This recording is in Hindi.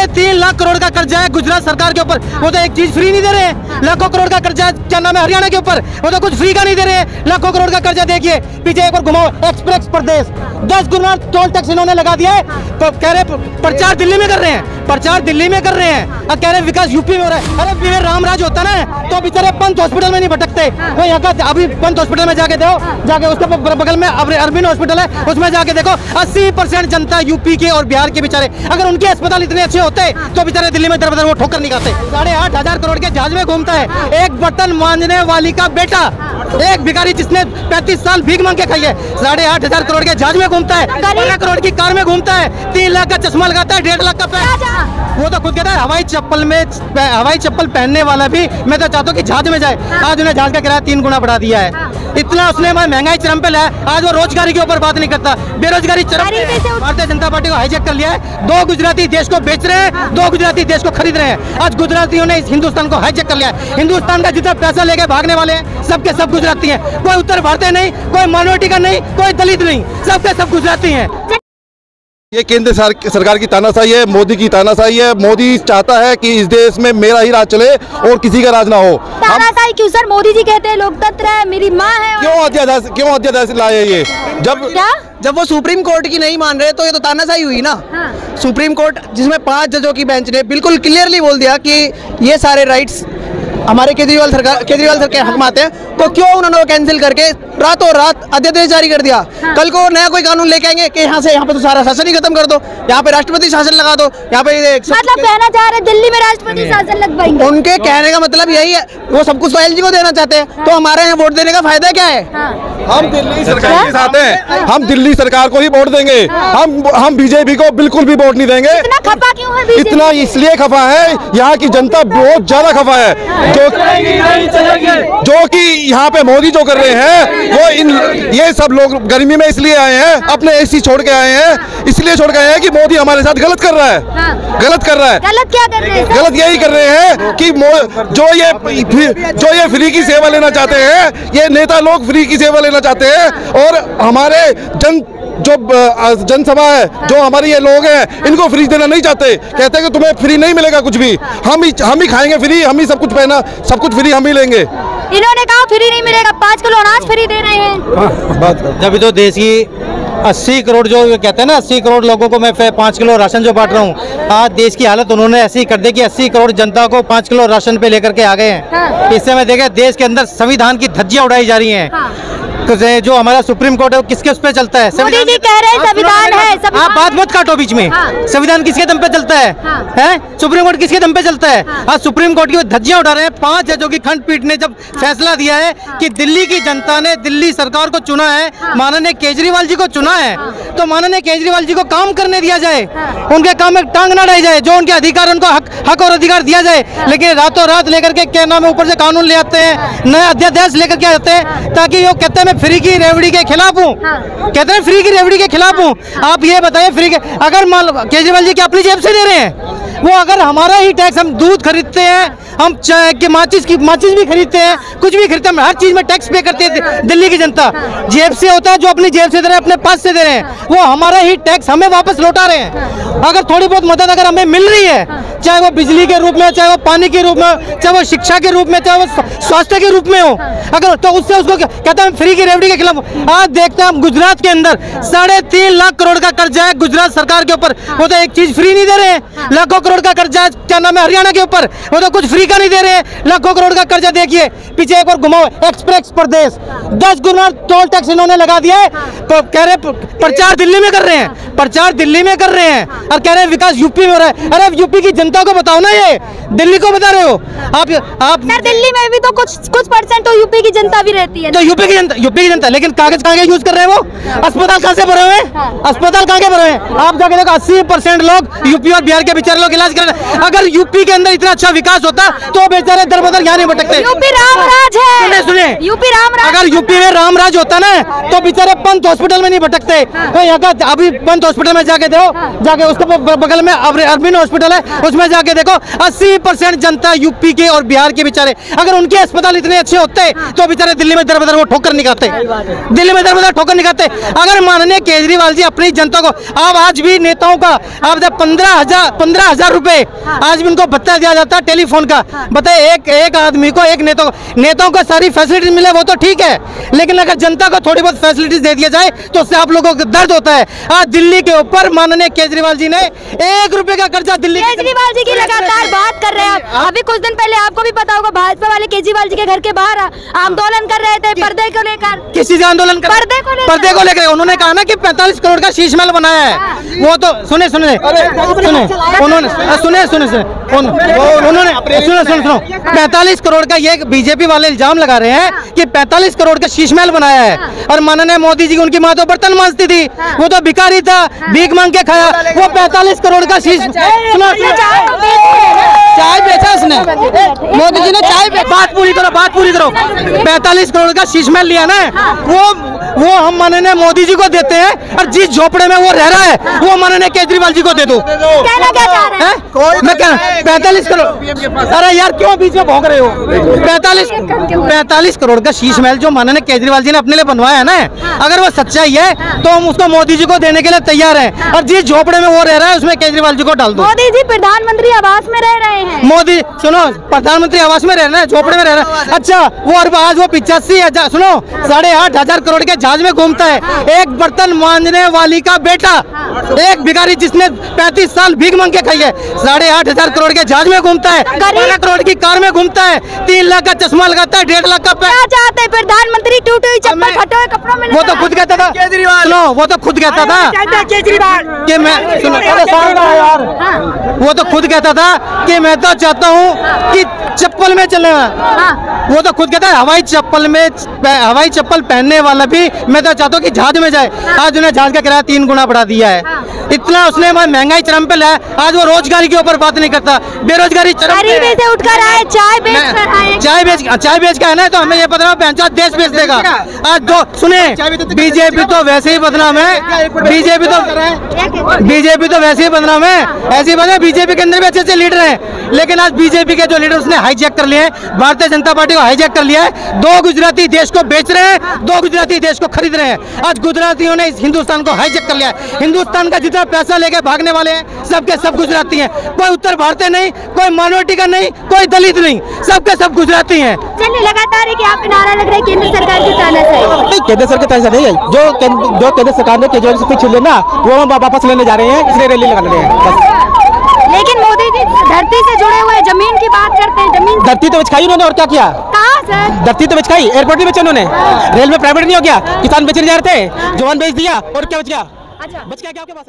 3.5 लाख करोड़ का कर्जा है गुजरात सरकार के ऊपर, वो तो एक चीज फ्री नहीं दे रहे हैं। लाखों करोड़ का कर्जा है, क्या नाम है, हरियाणा के ऊपर, वो तो कुछ फ्री का नहीं दे रहे हैं। लाखों करोड़ का कर्जा देखिए, पीछे एक बार घुमाओ, एक्सप्रेस प्रदेश 10 गुना टोल टैक्स इन्होंने लगा दिया है। तो कह रहे प्रचार दिल्ली में कर रहे हैं, प्रचार दिल्ली में कर रहे हैं, और कह रहे विकास यूपी में हो रहा है। अरे रामराज होता ना तो बेचारे पंत हॉस्पिटल में नहीं भटकते। वो यहाँ का अभी पंत हॉस्पिटल में जाके देखो, जाके उसके बगल में अरविंद हॉस्पिटल है, उसमें जाके देखो 80% जनता यूपी के और बिहार के बेचारे, अगर उनके अस्पताल इतने अच्छे होते तो बेचारे दिल्ली में दर बदर वो ठोकर नहीं खाते। 8,500 करोड़ के जहाज में घूमता है एक बर्तन मांजने वाली का बेटा, एक भिखारी जिसने 35 साल भीख मांग के खाई है, 8,500 करोड़ के जहाज में घूमता है, 12 करोड़ की कार में घूमता है, 3 लाख का चश्मा लगाता है, 1.5 लाख का पैर। वो तो खुद कहता है हवाई चप्पल पहनने वाला भी मैं तो चाहता हूँ कि जहाज में जाए। आज उन्हें जहाज का किराया 3 गुना बढ़ा दिया है। इतना उसने महंगाई चरम पे लाया। आज वो रोजगारी के ऊपर बात नहीं करता, बेरोजगारी चरम पे। भारतीय जनता पार्टी को हाईजैक कर लिया है। 2 गुजराती देश को बेच रहे हैं, 2 गुजराती देश को खरीद रहे हैं। आज गुजरातियों ने इस हिंदुस्तान को हाईजैक कर लिया है। हिंदुस्तान का जितना पैसा लेके भागने वाले हैं सबके सब गुजराती हैं। कोई उत्तर भारतीय नहीं, कोई माइनॉरिटी का नहीं, कोई दलित नहीं, सबके सब गुजराती हैं। ये केंद्र सरकार की तानाशाही है, मोदी की तानाशाही है। मोदी चाहता है कि इस देश में मेरा ही राज चले और किसी का राज ना हो। तानाशाही क्यों सर? मोदी जी कहते हैं लोकतंत्र है, मेरी माँ है। क्यों अध्यादेश लाए ये? जब वो सुप्रीम कोर्ट की नहीं मान रहे तो ये तो तानाशाही हुई ना। हाँ। सुप्रीम कोर्ट जिसमें 5 जजों की बेंच ने बिल्कुल क्लियरली बोल दिया कि ये सारे राइट्स हमारे केजरीवाल सर के हक में आते हैं, तो क्यों उन्होंने कैंसिल करके रातों रात अध्यादेश जारी कर दिया? हाँ। कल को नया कोई कानून लेके आएंगे कि यहाँ पे तो सारा शासन ही खत्म कर दो, यहाँ पे राष्ट्रपति शासन लगा दो, यहाँ पे मतलब कहना चाह रहे दिल्ली में राष्ट्रपति शासन लगवाएंगे। उनके कहने का मतलब यही है, वो सब कुछ एलजी को देना चाहते हैं। तो हमारे यहाँ वोट देने का फायदा क्या है? हम दिल्ली सरकार के साथ हैं, हम दिल्ली सरकार को ही वोट देंगे। हम बीजेपी को बिल्कुल भी वोट नहीं देंगे। इतना खफा क्यों है? इतना इसलिए खफा है, यहाँ की जनता बहुत ज्यादा खफा है। जो कि यहाँ पे मोदी जो कर रहे हैं वो ये सब लोग गर्मी में इसलिए आए हैं, अपने एसी छोड़ के आए हैं, इसलिए छोड़ के आए हैं कि मोदी हमारे साथ गलत कर रहा है। गलत कर रहा है। गलत क्या कर रहे हैं? गलत यही कर रहे हैं कि जो ये फ्री की सेवा लेना चाहते हैं, ये नेता लोग फ्री की सेवा लेना चाहते हैं, और हमारे जनसभा है, जो हमारे ये लोग हैं, इनको फ्री देना नहीं चाहते। कहते हैं कि तुम्हें फ्री नहीं मिलेगा कुछ भी, हम ही खाएंगे फ्री, हम ही सब कुछ पहना, सब कुछ फ्री हम ही लेंगे। इन्होंने कहा फ्री नहीं मिलेगा, 5 किलो अनाज फ्री दे रहे हैं। जब तो देश की 80 करोड़ जो कहते हैं ना, 80 करोड़ लोगों को मैं 5 किलो राशन जो बांट रहा हूँ, आज देश की हालत उन्होंने ऐसी कर दी कि 80 करोड़ जनता को 5 किलो राशन पे लेकर के आ गए हैं। हाँ। इससे मैं देखा देश के अंदर संविधान की धज्जियां उड़ाई जा रही हैं। हाँ। जो हमारा सुप्रीम कोर्ट है वो किसके उस पे चलता है? मोदी जी कह रहे हैं संविधान है। आप बात मत काटो बीच में। हाँ। संविधान किसके दम पे चलता है? हाँ। हैं? सुप्रीम कोर्ट किसके दम पे चलता है? हाँ। आज सुप्रीम कोर्ट की धज्जियां उठा रहे हैं। 5 जजों की खंडपीठ ने जब फैसला दिया है कि दिल्ली की जनता ने दिल्ली सरकार को चुना है, माननीय केजरीवाल जी को चुना है, तो माननीय केजरीवाल जी को काम करने दिया जाए, उनके काम में टांग ना डाली जाए, जो उनके अधिकार उनको हक और अधिकार दिया जाए। लेकिन रातों रात लेकर के क्या नाम है ऊपर से कानून ले आते हैं, नया अध्यादेश लेकर के आते हैं, ताकि वो कहते हैं मैं फ्री की रेवड़ी के खिलाफ हूँ। कहते हैं फ्री की रेवड़ी के खिलाफ हूँ। आप ये बताइए फ्री के, अगर मान लो केजरीवाल जी की अपनी जेब से दे रहे हैं, वो अगर हमारा ही टैक्स, हम दूध खरीदते हैं, हम माचिस भी खरीदते हैं, कुछ भी खरीदते हैं, हर चीज में टैक्स पे करते हैं। दिल्ली की जनता जेब से होता है, जो अपनी जेब से दे रहे हैं, अपने पास से दे रहे हैं, वो हमारा ही टैक्स हमें वापस लौटा रहे हैं। अगर थोड़ी बहुत मदद अगर हमें मिल रही है, चाहे वो बिजली के रूप में, चाहे वो पानी के रूप में, चाहे वो शिक्षा के रूप में, चाहे वो स्वास्थ्य के रूप में हो, अगर तो उससे उसको कहते हैं फ्री की रेवड़ी के खिलाफ। आज देखते हैं हम गुजरात के अंदर 3.5 लाख करोड़ का कर्जा है गुजरात सरकार के ऊपर, वो तो एक चीज फ्री नहीं दे रहे हैं। लाखों करोड़ का कर्जा है, क्या नाम है, हरियाणा के ऊपर, वो तो कुछ फ्री का नहीं दे रहे हैं। लाखों करोड़ का कर्जा देखिए, पीछे एक बार घुमाओ, एक्सप्रेस प्रदेश 10 गुना टोल टैक्स इन्होंने लगा दिया है। तो कह रहे प्रचार दिल्ली में कर रहे हैं, प्रचार दिल्ली में कर रहे हैं, और कह रहे हैं विकास यूपी में हो रहा है। अरे यूपी की जनता को बताओ ना, ये दिल्ली को बता रहे हो आप। सर दिल्ली में भी तो कुछ परसेंट तो यूपी की जनता भी रहती है। तो यूपी की जनता, लेकिन कागज कहाँ के यूज कर रहे हैं? वो अस्पताल कहाँ से भरे हुए हैं? अस्पताल कहाँ के भरे हुए हैं? आप जाके देखो 80% लोग यूपी और बिहार के बेचारे लोग इलाज कर रहे हैं। अगर यूपी के अंदर इतना अच्छा विकास होता तो बेचारे दर बदर यहाँ नहीं भटकते। यूपी रामराज है, सुने यूपी रामराज। अगर यूपी में रामराज होता ना तो बेचारे पंत हॉस्पिटल में नहीं भटकते। तो यहाँ का अभी पंत हॉस्पिटल में जाके देखो, जाके उसके बगल में अरविंद हॉस्पिटल है, उसमें जाके देखो 80% जनता यूपी के और बिहार के बेचारे, अगर उनके अस्पताल इतने अच्छे होते तो बेचारे दिल्ली में दर बदर वो ठोकर नहीं खाते, दिल्ली में दर बदर ठोकर नहीं खाते। अगर माननीय केजरीवाल जी अपनी जनता को, अब आज भी नेताओं का आप 15,000 रुपए आज भी उनको भत्ता दिया जाता है टेलीफोन का। बताए एक आदमी को, एक नेताओं को सारी फैसिलिटीज मिले वो तो ठीक है, लेकिन अगर जनता को थोड़ी बहुत फैसिलिटीज दे दिया जाए तो उससे आप लोगों को दर्द होता है। आज दिल्ली के ऊपर माननीय केजरीवाल जी ने 1 रुपए का कर्जा दिल्ली, केजरीवाल जी की लगातार बात कर रहे हैं आप। अभी कुछ दिन पहले आपको भी पता होगा भाजपा वाले केजरीवाल जी के घर के बाहर आंदोलन कर रहे थे पर्दे को लेकर। किस चीज का आंदोलन कर? पर्दे को लेकर उन्होंने कहा ना कि 45 करोड़ का शीश महल बनाया है। वो तो सुने उन्होंने 45 करोड़ का ये बीजेपी वाले इल्जाम लगा रहे हैं कि 45 करोड़ का शीश महल बनाया है। और माननीय मोदी जी की उनकी माँ तो बर्तन मांजती थी, वो तो भिखारी था, भीख मांग के खाया। वो 45 करोड़ का शीश, चाय बेचा उसने, मोदी जी ने चाय, बात पूरी करो 45 करोड़ का शीश महल लिया ना, वो हम माननीय मोदी जी को देते हैं, और जिस झोपड़े में वो रह रहा है वो माननीय केजरीवाल जी को दे दो। कहना क्या चाह रहे हैं? मैं क्या 45 करोड़, अरे यार क्यों बीच में भौंक रहे हो? 45 करोड़ का शीश महल जो माननीय केजरीवाल जी ने अपने लिए बनवाया है ना, अगर वो सच्चाई है तो हम उसको मोदी जी को देने के लिए तैयार हैं, और जिस झोपड़े में वो रह रहा है उसमें केजरीवाल जी को डाल दो। मोदी जी प्रधानमंत्री आवास में रह रहे हैं। मोदी सुनो, प्रधानमंत्री आवास में रहना है, झोपड़े में रहना है। अच्छा वो आज वो 85,000 सुनो 8,500 करोड़ के जहाज में घूमता है। एक बर्तन मांजने वाली का बेटा, एक भिखारी जिसने 35 साल भीख मांग के खाई है, 8,500 करोड़ के जहाज में घूमता है, 12 करोड़ की कार में घूमता है, 3 लाख का चश्मा लगाता है, 1.5 लाख का क्या चाहते हैं प्रधानमंत्री? टूटे हुई चप्पल, फटे हुए कपड़ों में वो तो खुद कहता था केजरीवाल, वो तो खुद कहता था केजरीवाल कि मैं यार, वो तो खुद कहता था कि मैं तो चाहता हूँ कि चप्पल में चलने में, वो तो खुद कहता है हवाई चप्पल पहनने वाला भी मैं तो चाहता हूँ कि जहाज में जाए। आज उन्हें जहाज का किराया 3 गुना बढ़ा दिया है, इतना उसने महंगाई चरम पे लाया। आज वो रोजगारी के ऊपर बात नहीं करता, बेरोजगारी चरम पे से उठकर आए, चाय बेच के है ना, तो हमें ये पता है देश बेच देगा। आज दो सुने, बीजेपी तो वैसे ही बदनाम है, बीजेपी तो वैसे ही बदनाम है, ऐसी बात है। बीजेपी के अंदर भी अच्छे लीडर हैं, लेकिन आज बीजेपी के जो लीडर उसने हाईजैक कर लिए हैं, भारतीय जनता पार्टी को हाईजैक कर लिया है। 2 गुजराती देश को बेच रहे हैं, 2 गुजराती देश को खरीद रहे हैं। आज गुजरातियों ने इस हिंदुस्तान को हाईजैक कर लिया है। हिंदुस्तान का जितना पैसा लेके भागने वाले हैं सबके सब गुजराती हैं, कोई उत्तर भारतीय नहीं, कोई माइनॉरिटी का नहीं, कोई दलित नहीं, सबके सब गुजराती हैं। चलिए लगातार है कि आप नारा लग रहा है केंद्र सरकार की तानाशाही। केंद्र सरकार की तानाशाही नहीं है, जो केंद्र सरकार ने केजरीवाल से कुछ लेना वो हम वापस लेने जा रहे हैं, इसलिए रैली लगा रहे हैं। लेकिन मोदी जी धरती से जुड़े हुए जमीन की बात करते हैं, जमीन धरती तो बेच खाई उन्होंने, और क्या किया? कहाँ सर? धरती तो बेच खाई, एयरपोर्ट भी बेचा उन्होंने, रेलवे प्राइवेट नहीं हो गया, किसान बेचने जा रहे थे, जवान बेच दिया, और क्या बच गया? अच्छा बच गया क्या आपके पास?